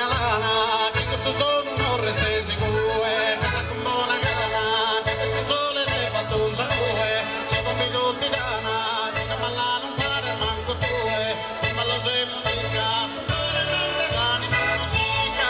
galana, che questo sono non reste sicuro, casa con buona galana, che questo sole ne fa tu salue, se con mi tutti dana, di non malla non fare manco tu, ma lo sei musica, suonare nelle gani ma musica.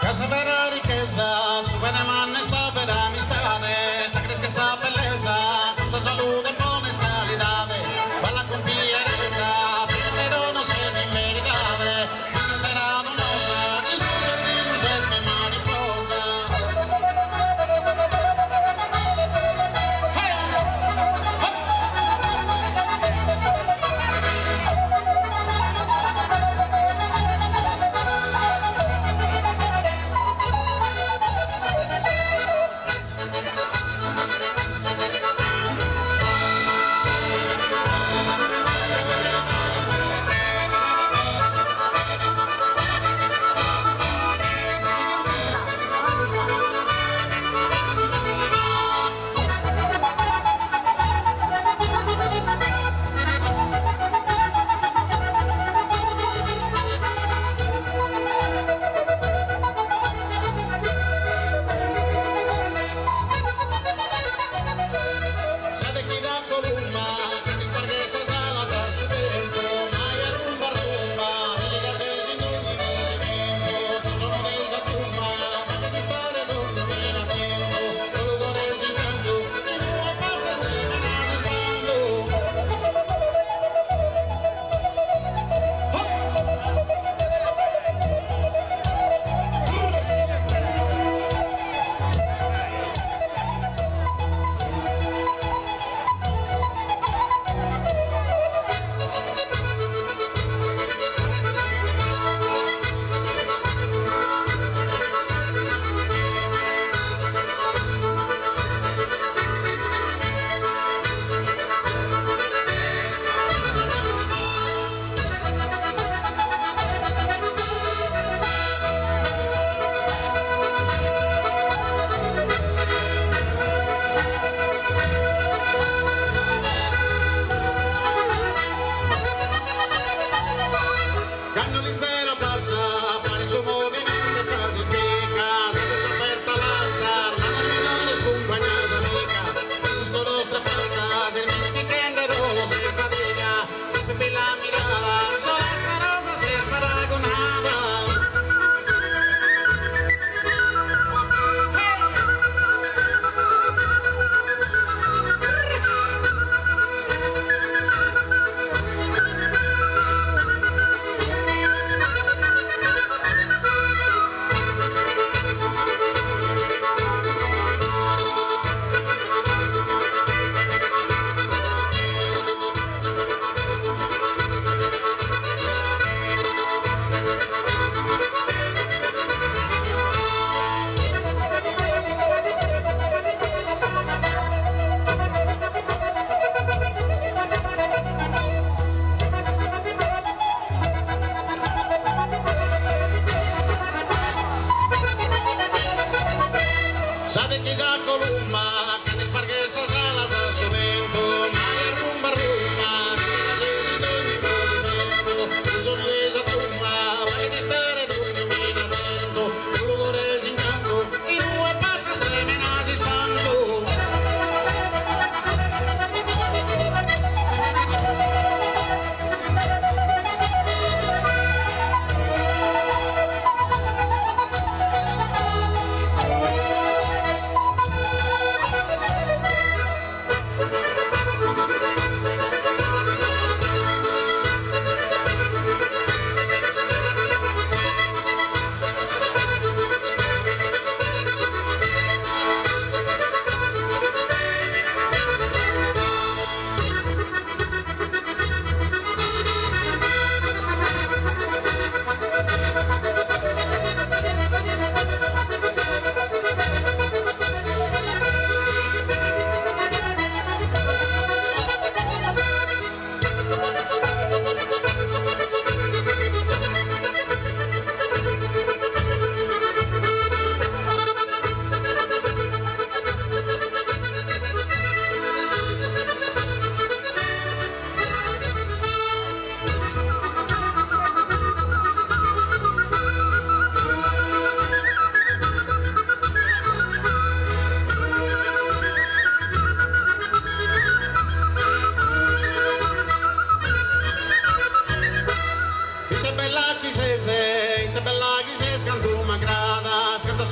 Casa vera riqueza, su bene manne sa vera amistade, ta crees que esa belleza, con su salud en pones calidade, balla con fiereza, pero no sé si veridade, inesperado nosa, y sus sentidos es que mariposa.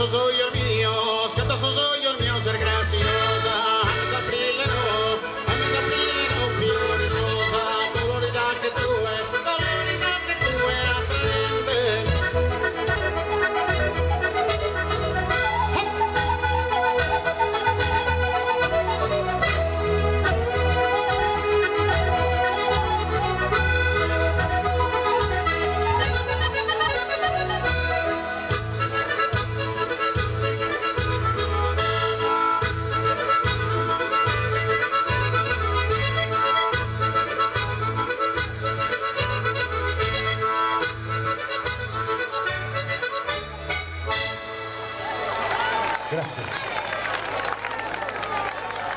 esos ojos míos, que esos ojos míos ser graciosa. A mis aprilero, fior y rosa, colorida que tuve atrente. Grazie.